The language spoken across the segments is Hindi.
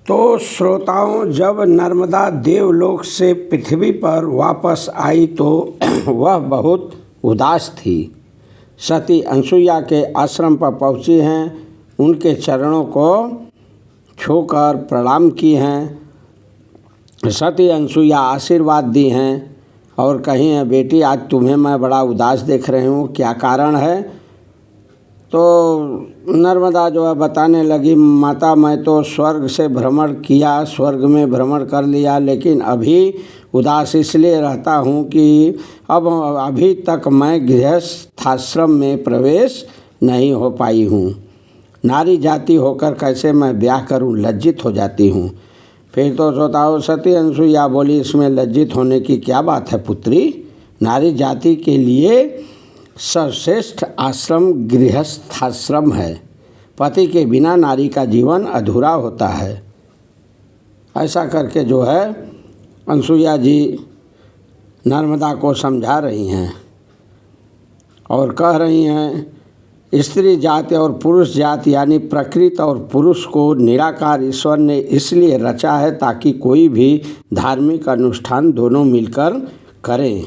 तो श्रोताओं, जब नर्मदा देवलोक से पृथ्वी पर वापस आई तो वह बहुत उदास थी। सती अनसुईया के आश्रम पर पहुंची हैं, उनके चरणों को छूकर प्रणाम की हैं। सती अनसुईया आशीर्वाद दी हैं और कही हैं, बेटी आज तुम्हें मैं बड़ा उदास देख रही हूँ, क्या कारण है? तो नर्मदा जो है बताने लगी, माता मैं तो स्वर्ग से भ्रमण किया, स्वर्ग में भ्रमण कर लिया, लेकिन अभी उदास इसलिए रहता हूँ कि अब अभी तक मैं गृहस्थाश्रम में प्रवेश नहीं हो पाई हूँ। नारी जाति होकर कैसे मैं ब्याह करूँ, लज्जित हो जाती हूँ। फिर तो श्रोताओं, सती अनसुईया बोली, इसमें लज्जित होने की क्या बात है पुत्री? नारी जाति के लिए सर्वश्रेष्ठ आश्रम गृहस्थाश्रम है। पति के बिना नारी का जीवन अधूरा होता है। ऐसा करके जो है अनसुईया जी नर्मदा को समझा रही हैं और कह रही हैं, स्त्री जाति और पुरुष जाति यानी प्रकृति और पुरुष को निराकार ईश्वर ने इसलिए रचा है ताकि कोई भी धार्मिक अनुष्ठान दोनों मिलकर करें।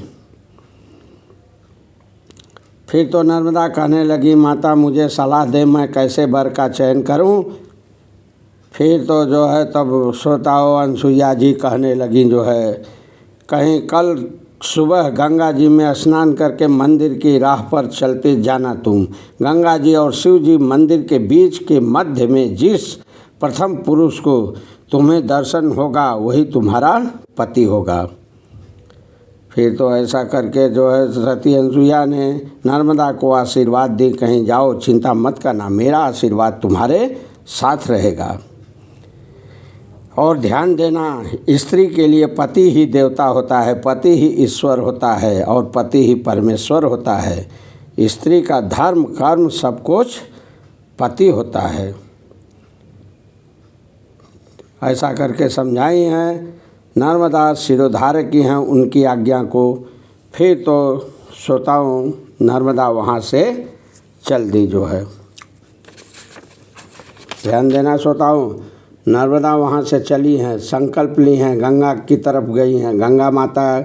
फिर तो नर्मदा कहने लगी, माता मुझे सलाह दे, मैं कैसे वर का चयन करूं? फिर तो जो है तब श्रोताओं अनसुईया जी कहने लगी, जो है कहीं कल सुबह गंगा जी में स्नान करके मंदिर की राह पर चलते जाना तुम। गंगा जी और शिव जी मंदिर के बीच के मध्य में जिस प्रथम पुरुष को तुम्हें दर्शन होगा वही तुम्हारा पति होगा। फिर तो ऐसा करके जो है सती अनसुईया ने नर्मदा को आशीर्वाद दी, कहीं जाओ चिंता मत करना, मेरा आशीर्वाद तुम्हारे साथ रहेगा। और ध्यान देना, स्त्री के लिए पति ही देवता होता है, पति ही ईश्वर होता है और पति ही परमेश्वर होता है। स्त्री का धर्म कर्म सब कुछ पति होता है। ऐसा करके समझाई हैं। नर्मदा सिरोधार्य की हैं उनकी आज्ञा को। फिर तो श्रोताओं नर्मदा वहाँ से चल दी जो है। ध्यान देना श्रोताओं, नर्मदा वहाँ से चली हैं, संकल्प ली हैं, गंगा की तरफ गई हैं। गंगा माता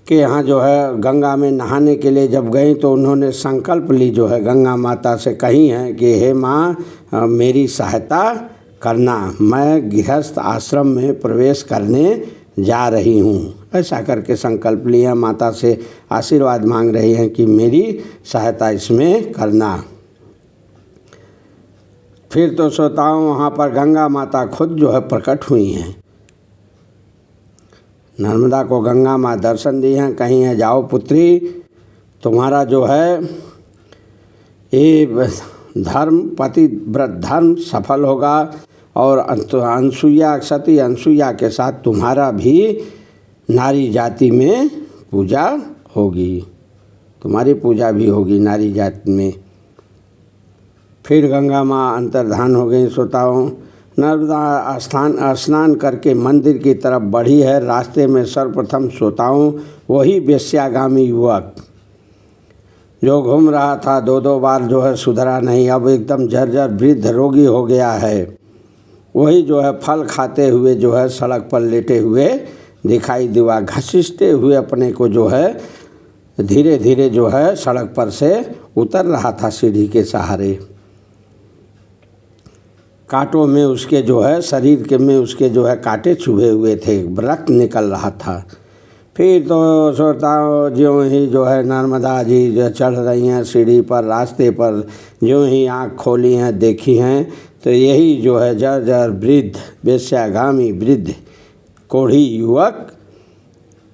के यहाँ जो है गंगा में नहाने के लिए जब गई तो उन्होंने संकल्प ली, जो है गंगा माता से कही हैं कि हे माँ मेरी सहायता करना, मैं गृहस्थ आश्रम में प्रवेश करने जा रही हूँ। ऐसा करके संकल्प लिया, माता से आशीर्वाद मांग रही हैं कि मेरी सहायता इसमें करना। फिर तो श्रोताओं वहाँ पर गंगा माता खुद जो है प्रकट हुई हैं। नर्मदा को गंगा माँ दर्शन दी हैं, कहीं है जाओ पुत्री, तुम्हारा जो है ये धर्म पति व्रत धर्म सफल होगा और अनसुईया सती अनसुईया के साथ तुम्हारा भी नारी जाति में पूजा होगी, तुम्हारी पूजा भी होगी नारी जाति में। फिर गंगा माँ अंतर्धान हो गई। श्रोताओं, नर्मदा स्नान करके मंदिर की तरफ बढ़ी है। रास्ते में सर्वप्रथम श्रोताओं वही वेश्यागामी युवक जो घूम रहा था, दो बार जो है सुधरा नहीं, अब एकदम जर्जर वृद्ध रोगी हो गया है, वही जो है फल खाते हुए जो है सड़क पर लेटे हुए दिखाई दिया, घसीटते हुए अपने को जो है धीरे धीरे जो है सड़क पर से उतर रहा था सीढ़ी के सहारे। कांटों में उसके जो है शरीर के में उसके जो है कांटे चुभे हुए थे, रक्त निकल रहा था। फिर तो श्रोताओं ज्यों ही जो है नर्मदा जी जो चढ़ रही हैं सीढ़ी पर, रास्ते पर ज्यों ही आँख खोली हैं देखी हैं तो यही जो है जर्जर वृद्ध वेश्यागामी वृद्ध कोढ़ी युवक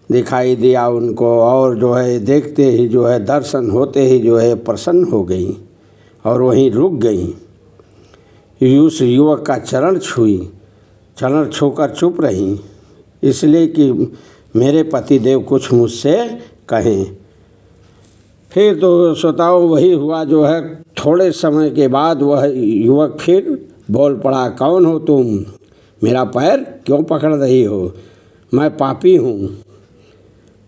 दिखाई दिया उनको। और जो है देखते ही जो है दर्शन होते ही जो है प्रसन्न हो गई और वहीं रुक गई। उस युवक का चरण छुई, चरण छूकर चुप रही, इसलिए कि मेरे पतिदेव कुछ मुझसे कहें। फिर तो श्रोताओं वही हुआ जो है थोड़े समय के बाद वह युवक फिर बोल पड़ा, कौन हो तुम? मेरा पैर क्यों पकड़ रही हो? मैं पापी हूँ,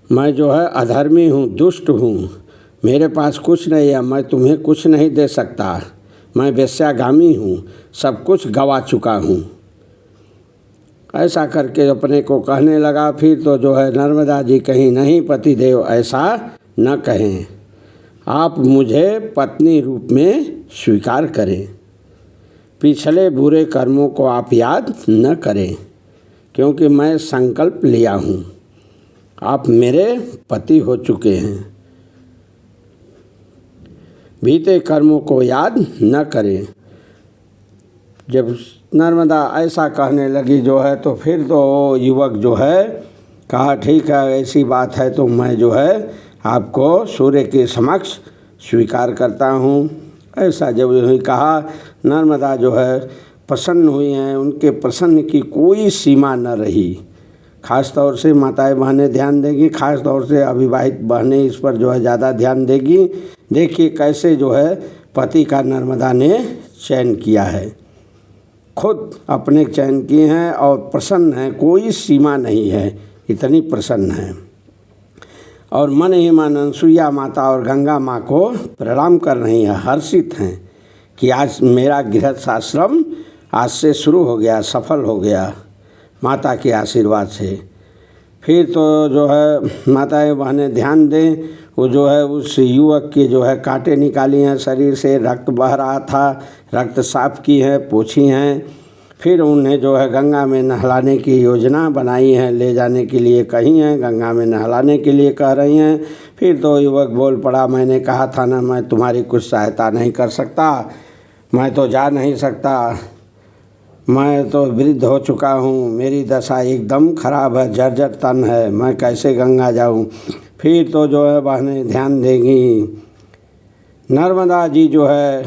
मैं जो है अधर्मी हूँ, दुष्ट हूँ, मेरे पास कुछ नहीं है, मैं तुम्हें कुछ नहीं दे सकता, मैं वेश्यागामी हूँ, सब कुछ गवा चुका हूँ। ऐसा करके अपने को कहने लगा। फिर तो जो है नर्मदा जी कहीं नहीं पतिदेव ऐसा न कहें, आप मुझे पत्नी रूप में स्वीकार करें। पिछले बुरे कर्मों को आप याद न करें, क्योंकि मैं संकल्प लिया हूँ, आप मेरे पति हो चुके हैं। बीते कर्मों को याद न करें। जब नर्मदा ऐसा कहने लगी जो है, तो फिर तो युवक जो है कहा ठीक है, ऐसी बात है तो मैं जो है आपको सूर्य के समक्ष स्वीकार करता हूँ। ऐसा जब उन्होंने कहा, नर्मदा जो है प्रसन्न हुई हैं। उनके प्रसन्न की कोई सीमा न रही। ख़ास तौर से माताएं बहनें ध्यान देगी, ख़ास तौर से अविवाहित बहनें इस पर जो है ज़्यादा ध्यान देगी। देखिए कैसे जो है पति का नर्मदा ने चयन किया है, खुद अपने चयन किए हैं और प्रसन्न हैं, कोई सीमा नहीं है, इतनी प्रसन्न है। और मन ही मन अनसुईया माता और गंगा माँ को प्रणाम कर रही है, हर्षित हैं कि आज मेरा गृहस्थ आश्रम आज से शुरू हो गया, सफल हो गया माता के आशीर्वाद से। फिर तो जो है माताएं बहनें ध्यान दें, वो जो है उस युवक के जो है कांटे निकाली हैं शरीर से, रक्त बह रहा था, रक्त साफ की है, पोछी हैं। फिर उन्हें जो है गंगा में नहलाने की योजना बनाई है, ले जाने के लिए कही हैं, गंगा में नहलाने के लिए कह रही हैं। फिर तो युवक बोल पड़ा, मैंने कहा था ना मैं तुम्हारी कुछ सहायता नहीं कर सकता, मैं तो जा नहीं सकता, मैं तो वृद्ध हो चुका हूँ, मेरी दशा एकदम खराब है, जर्जर तन है, मैं कैसे गंगा जाऊँ। फिर तो जो है बहनें ध्यान देंगी। नर्मदा जी जो है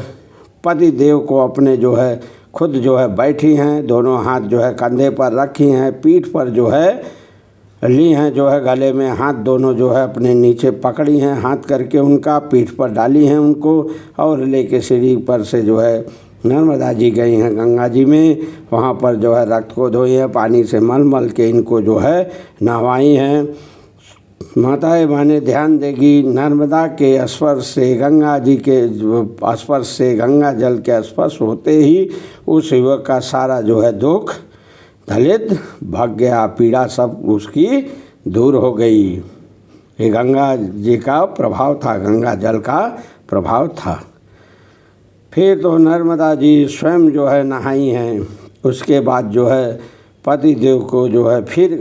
पति देव को अपने जो है खुद जो है बैठी हैं, दोनों हाथ जो है कंधे पर रखी हैं, पीठ पर जो है ली हैं, जो है गले में हाथ दोनों जो है अपने नीचे पकड़ी हैं, हाथ करके उनका पीठ पर डाली हैं उनको, और लेके सीढ़ी पर से जो है नर्मदा जी गई हैं गंगा जी में। वहाँ पर जो है रक्त को धोई हैं, पानी से मल मल के इनको जो है नहवाई हैं। माताएं बहनें ध्यान देगी, नर्मदा के स्पर्श से, गंगा जी के स्पर्श से, गंगा जल के स्पर्श होते ही उस युवक का सारा जो है दुख दलित भाग गया, पीड़ा सब उसकी दूर हो गई। ये गंगा जी का प्रभाव था, गंगा जल का प्रभाव था। फिर तो नर्मदा जी स्वयं जो है नहाई हैं। उसके बाद जो है पति देव को जो है फिर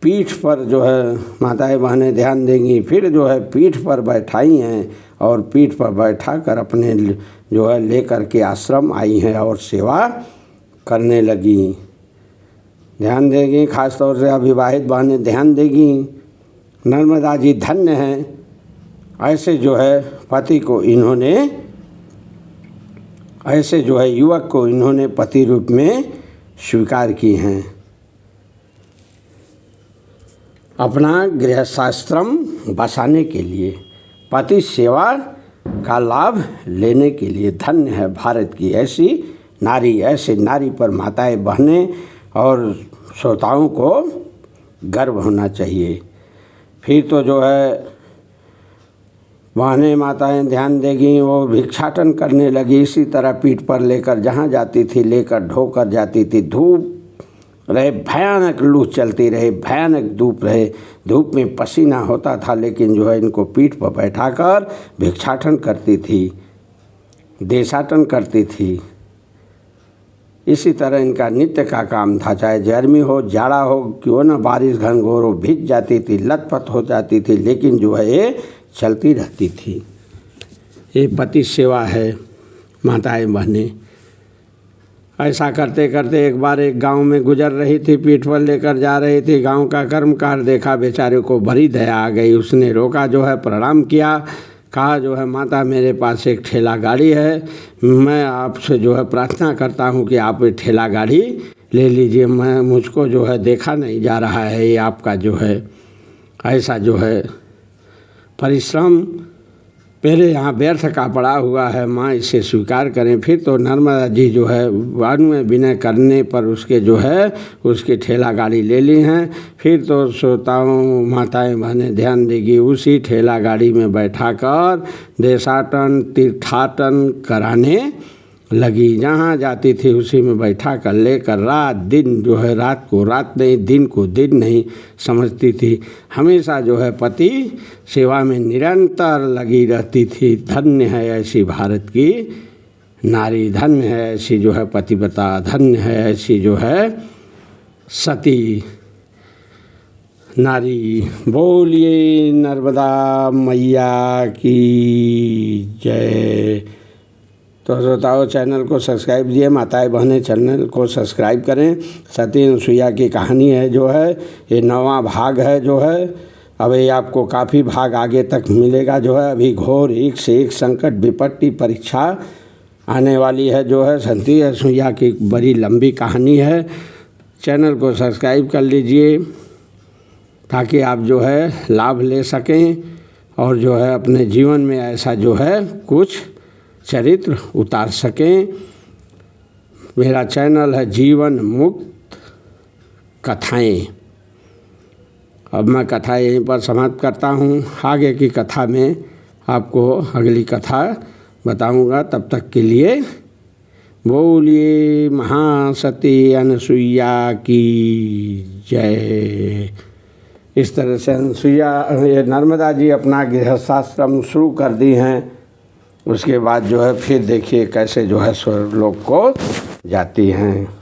पीठ पर जो है माताएं बहनें ध्यान देंगी, फिर जो है पीठ पर बैठाई हैं और पीठ पर बैठा कर अपने जो है लेकर के आश्रम आई हैं और सेवा करने लगी। ध्यान देंगी, खास तौर से अविवाहित बहनें ध्यान देगी। नर्मदा जी धन्य हैं, ऐसे जो है पति को इन्होंने, ऐसे जो है युवक को इन्होंने पति रूप में स्वीकार की हैं। अपना गृहस्थाश्रम बसाने के लिए, पति सेवा का लाभ लेने के लिए। धन्य है भारत की ऐसी नारी, ऐसे नारी पर माताएं बहनें और श्रोताओं को गर्व होना चाहिए। फिर तो जो है बहनें माताएं ध्यान देगी, वो भिक्षाटन करने लगी, इसी तरह पीठ पर लेकर जहाँ जाती थी लेकर ढोकर जाती थी। धूप रहे, भयानक लू चलती रहे, भयानक धूप रहे, धूप में पसीना होता था, लेकिन जो है इनको पीठ पर बैठाकर भिक्षाटन करती थी, देशाटन करती थी। इसी तरह इनका नित्य का काम था, चाहे गर्मी हो, जाड़ा हो, क्यों ना बारिश घनघोर हो, भीग जाती थी, लथपथ हो जाती थी, लेकिन जो है ये चलती रहती थी। ये पति सेवा है माताएं बहनें। ऐसा करते करते एक बार एक गांव में गुजर रही थी, पीठ पर लेकर जा रही थी, गांव का कर्मकार देखा, बेचारे को बड़ी दया आ गई। उसने रोका, जो है प्रणाम किया, कहा जो है माता मेरे पास एक ठेला गाड़ी है, मैं आपसे जो है प्रार्थना करता हूँ कि आप ठेला गाड़ी ले लीजिए, मैं मुझको जो है देखा नहीं जा रहा है, ये आपका जो है ऐसा जो है परिश्रम मेरे यहाँ व्यर्थ का पड़ा हुआ है, माँ इसे स्वीकार करें। फिर तो नर्मदा जी जो है वन में विनय करने पर उसके जो है उसकी ठेला गाड़ी ले ली हैं। फिर तो श्रोताओं माताएं बहनें ध्यान देगी, उसी ठेला गाड़ी में बैठाकर देशाटन तीर्थाटन कराने लगी, जहाँ जाती थी उसी में बैठा कर लेकर रात दिन जो है रात को रात नहीं, दिन को दिन नहीं समझती थी। हमेशा जो है पति सेवा में निरंतर लगी रहती थी। धन्य है ऐसी भारत की नारी, धन्य है ऐसी जो है पतिव्रता, धन्य है ऐसी जो है सती नारी। बोलिए नर्मदा मैया की जय। तो श्रोताओं, चैनल को सब्सक्राइब कीजिए, माताएं बहनें चैनल को सब्सक्राइब करें। सती अनुसुईया की कहानी है जो है ये 9वां भाग है जो है। अब ये आपको काफ़ी भाग आगे तक मिलेगा जो है। अभी घोर एक से एक संकट विपत्ति परीक्षा आने वाली है जो है। सती अनुसुईया की बड़ी लंबी कहानी है। चैनल को सब्सक्राइब कर लीजिए ताकि आप जो है लाभ ले सकें और जो है अपने जीवन में ऐसा जो है कुछ चरित्र उतार सकें। मेरा चैनल है जीवन मुक्त कथाएं। अब मैं कथा यहीं पर समाप्त करता हूँ। आगे की कथा में आपको अगली कथा बताऊँगा। तब तक के लिए बोलिए महासती अनुसुईया की जय। इस तरह से अनुसुईया नर्मदा जी अपना गृहस्थाश्रम शुरू कर दी हैं। उसके बाद जो है फिर देखिए कैसे जो है स्वर्गलोक को जाती हैं।